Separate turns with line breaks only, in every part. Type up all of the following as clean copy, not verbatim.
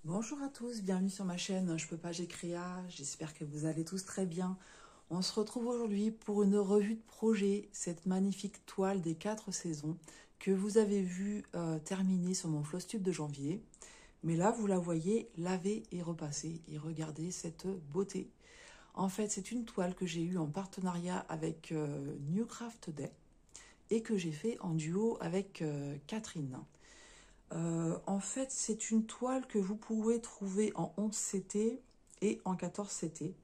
Bonjour à tous, bienvenue sur ma chaîne Je peux pas, j'ai créa. J'espère que vous allez tous très bien. On se retrouve aujourd'hui pour une revue de projet, cette magnifique toile des 4 saisons que vous avez vu terminer sur mon Flosstube de janvier. Mais là, vous la voyez lavée et repassée. Et regardez cette beauté. En fait, c'est une toile que j'ai eue en partenariat avec New Craft Day et que j'ai fait en duo avec Catherine. En fait, c'est une toile que vous pouvez trouver en 11 CT et en 14 CT.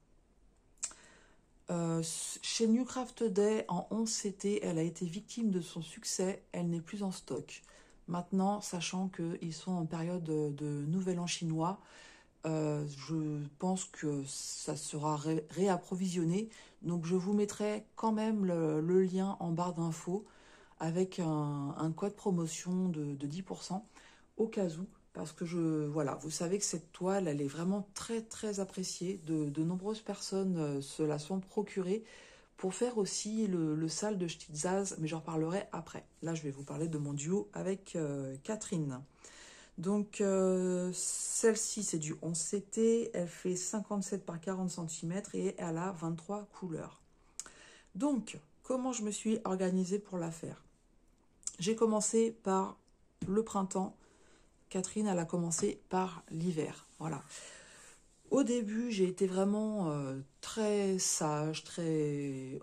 Chez New Craft Day, en 11 CT, elle a été victime de son succès. Elle n'est plus en stock. Maintenant, sachant qu'ils sont en période de Nouvel An chinois, je pense que ça sera réapprovisionné. Donc, je vous mettrai quand même le lien en barre d'infos avec un code promotion de 10% au cas où, parce que voilà, vous savez que cette toile, elle est vraiment très très appréciée. De nombreuses personnes se la sont procurées pour faire aussi le sale de Stitzaz, mais j'en parlerai après. Là, je vais vous parler de mon duo avec Catherine. Donc, celle-ci, c'est du 11 CT, elle fait 57 par 40 cm et elle a 23 couleurs. Donc, comment je me suis organisée pour la faire? J'ai commencé par le printemps. Catherine, elle a commencé par l'hiver. Voilà. Au début, j'ai été vraiment très sage, très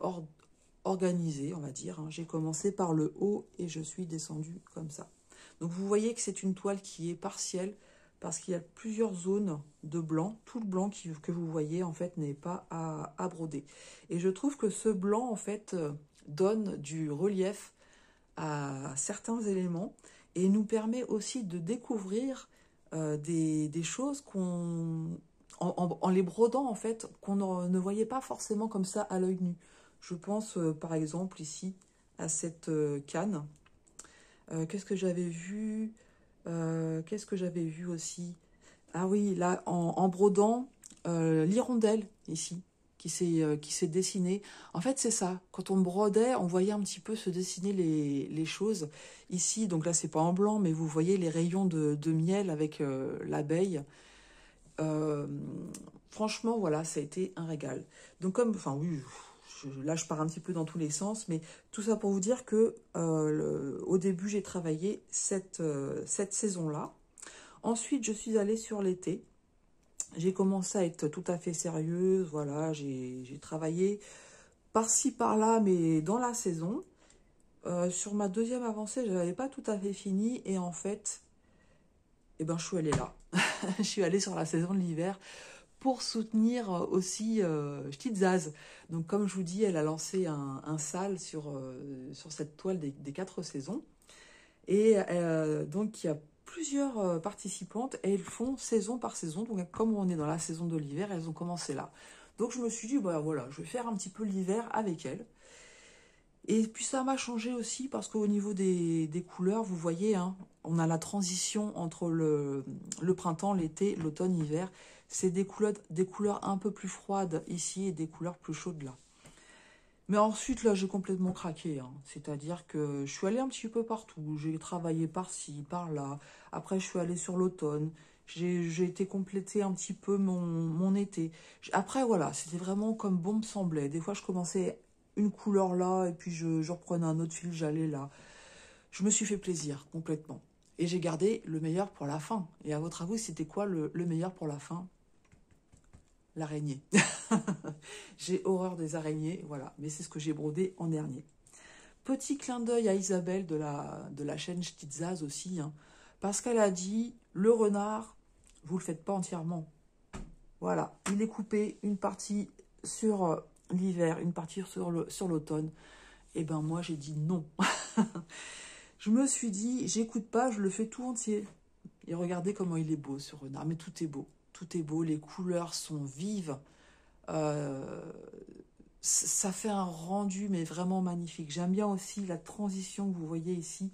organisée, on va dire. J'ai commencé par le haut et je suis descendue comme ça. Donc vous voyez que c'est une toile qui est partielle parce qu'il y a plusieurs zones de blanc. Tout le blanc que vous voyez, en fait, n'est pas à broder. Et je trouve que ce blanc, en fait, donne du relief à certains éléments et nous permet aussi de découvrir des choses en les brodant, en fait, qu'on ne voyait pas forcément comme ça à l'œil nu. Je pense par exemple ici à cette canne. Qu'est-ce que j'avais vu Qu'est-ce que j'avais vu aussi? Ah oui, là, en brodant l'hirondelle ici, qui s'est dessinée. En fait, c'est ça. Quand on brodait, on voyait un petit peu se dessiner les choses. Ici, donc là, c'est pas en blanc, mais vous voyez les rayons de miel avec l'abeille. Euh, Franchement, voilà, ça a été un régal. Donc comme, enfin oui, là je pars un petit peu dans tous les sens, mais tout ça pour vous dire que au début j'ai travaillé cette saison-là. Ensuite, je suis allée sur l'été. J'ai commencé à être tout à fait sérieuse, voilà, j'ai travaillé par-ci par-là, mais dans la saison. Sur ma deuxième avancée, je n'avais pas tout à fait fini, et en fait, eh ben, je suis allée là. Je suis allée sur la saison de l'hiver pour soutenir aussi Stitzaz. Donc comme je vous dis, elle a lancé un sale sur cette toile des 4 saisons. Et donc il y a plusieurs participantes et elles font saison par saison. Donc comme on est dans la saison de l'hiver, elles ont commencé là. Donc je me suis dit, bah voilà, je vais faire un petit peu l'hiver avec elles. Et puis ça m'a changé aussi parce qu'au niveau des couleurs, vous voyez, hein, on a la transition entre le printemps, l'été, l'automne, l'hiver. C'est des couleurs un peu plus froides ici et des couleurs plus chaudes là. Mais ensuite, là, j'ai complètement craqué, hein. C'est-à-dire que je suis allée un petit peu partout. J'ai travaillé par-ci, par-là. Après, je suis allée sur l'automne. J'ai été compléter un petit peu mon été. Après, voilà, c'était vraiment comme bon me semblait. Des fois, je commençais une couleur là, et puis je reprenais un autre fil, j'allais là. Je me suis fait plaisir, complètement. Et j'ai gardé le meilleur pour la fin. Et à votre avis, c'était quoi le meilleur pour la fin? L'araignée. J'ai horreur des araignées, voilà. Mais c'est ce que j'ai brodé en dernier. Petit clin d'œil à Isabelle de la chaîne Stitzaz aussi, hein, parce qu'elle a dit, le renard, vous le faites pas entièrement. Voilà, il est coupé, une partie sur l'hiver, une partie sur l'automne. Et ben moi, j'ai dit non. Je me suis dit, j'écoute pas, je le fais tout entier. Et regardez comment il est beau, ce renard. Mais tout est beau. Tout est beau, les couleurs sont vives. Euh, Ça fait un rendu, mais vraiment magnifique. J'aime bien aussi la transition que vous voyez ici,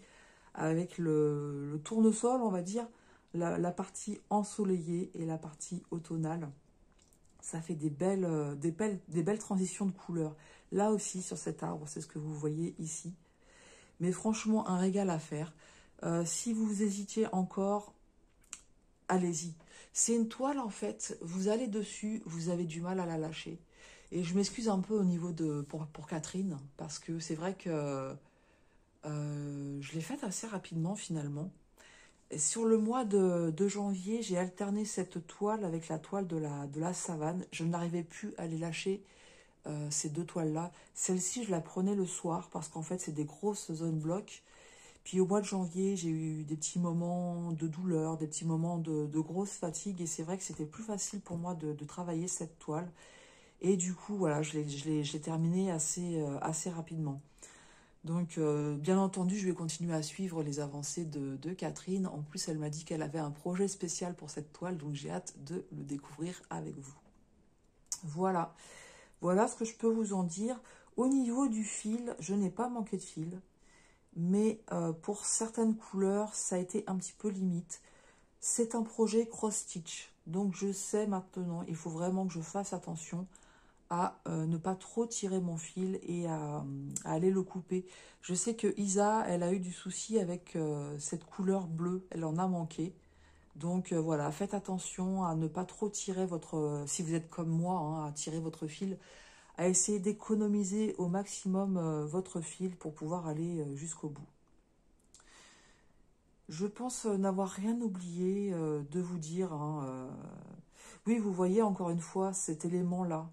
avec le tournesol, on va dire, la partie ensoleillée et la partie automnale. Ça fait des belles transitions de couleurs. Là aussi, sur cet arbre, c'est ce que vous voyez ici. Mais franchement, un régal à faire. Si vous hésitiez encore, allez-y. C'est une toile, en fait, vous allez dessus, vous avez du mal à la lâcher. Et je m'excuse un peu au niveau pour Catherine, parce que c'est vrai que je l'ai faite assez rapidement finalement. Et sur le mois de janvier, j'ai alterné cette toile avec la toile de la savane. Je n'arrivais plus à les lâcher, ces deux toiles-là. Celle-ci, je la prenais le soir parce qu'en fait, c'est des grosses zones blocs. Puis au mois de janvier, j'ai eu des petits moments de douleur, des petits moments de grosse fatigue. Et c'est vrai que c'était plus facile pour moi de travailler cette toile. Et du coup, voilà, je l'ai terminée assez rapidement. Donc, bien entendu, je vais continuer à suivre les avancées de Catherine. En plus, elle m'a dit qu'elle avait un projet spécial pour cette toile, donc j'ai hâte de le découvrir avec vous. Voilà, voilà ce que je peux vous en dire. Au niveau du fil, je n'ai pas manqué de fil, mais pour certaines couleurs, ça a été un petit peu limite. C'est un projet cross-stitch, donc je sais maintenant, il faut vraiment que je fasse attention à ne pas trop tirer mon fil et à aller le couper. Je sais que Isa, elle a eu du souci avec cette couleur bleue, elle en a manqué. Donc voilà, faites attention à ne pas trop tirer votre, si vous êtes comme moi, hein, à tirer votre fil, à essayer d'économiser au maximum votre fil pour pouvoir aller jusqu'au bout. Je pense n'avoir rien oublié de vous dire, hein, oui, vous voyez encore une fois cet élément-là.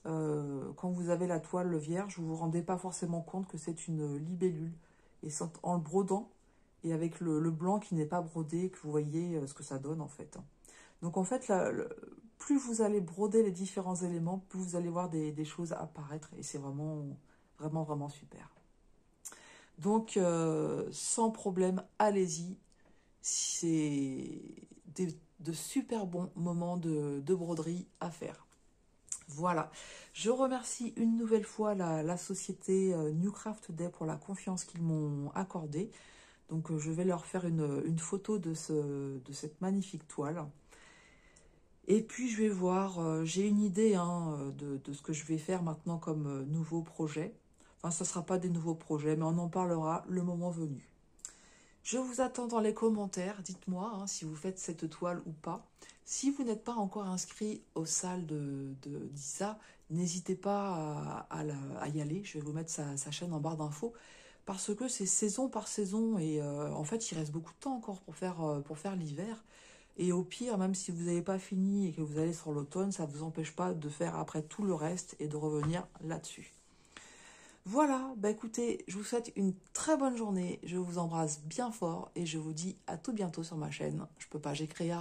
Quand vous avez la toile vierge, vous ne vous rendez pas forcément compte que c'est une libellule. Et c'est en le brodant, et avec le blanc qui n'est pas brodé, que vous voyez ce que ça donne en fait. Donc en fait, plus vous allez broder les différents éléments, plus vous allez voir des choses apparaître. Et c'est vraiment, vraiment, vraiment super. Donc, sans problème, allez-y. C'est de super bons moments de broderie à faire. Voilà, je remercie une nouvelle fois la société New Craft Day pour la confiance qu'ils m'ont accordée. Donc je vais leur faire une photo de cette magnifique toile. Et puis je vais voir, j'ai une idée hein, de ce que je vais faire maintenant comme nouveau projet. Enfin, ce ne sera pas des nouveaux projets, mais on en parlera le moment venu. Je vous attends dans les commentaires, dites-moi hein, si vous faites cette toile ou pas. Si vous n'êtes pas encore inscrit aux salles d'Isa, n'hésitez pas à y aller. Je vais vous mettre sa chaîne en barre d'infos parce que c'est saison par saison et en fait il reste beaucoup de temps encore pour faire l'hiver. Et au pire, même si vous n'avez pas fini et que vous allez sur l'automne, ça ne vous empêche pas de faire après tout le reste et de revenir là-dessus. Voilà, bah écoutez, je vous souhaite une très bonne journée, je vous embrasse bien fort et je vous dis à tout bientôt sur ma chaîne. Je peux pas, j'ai créé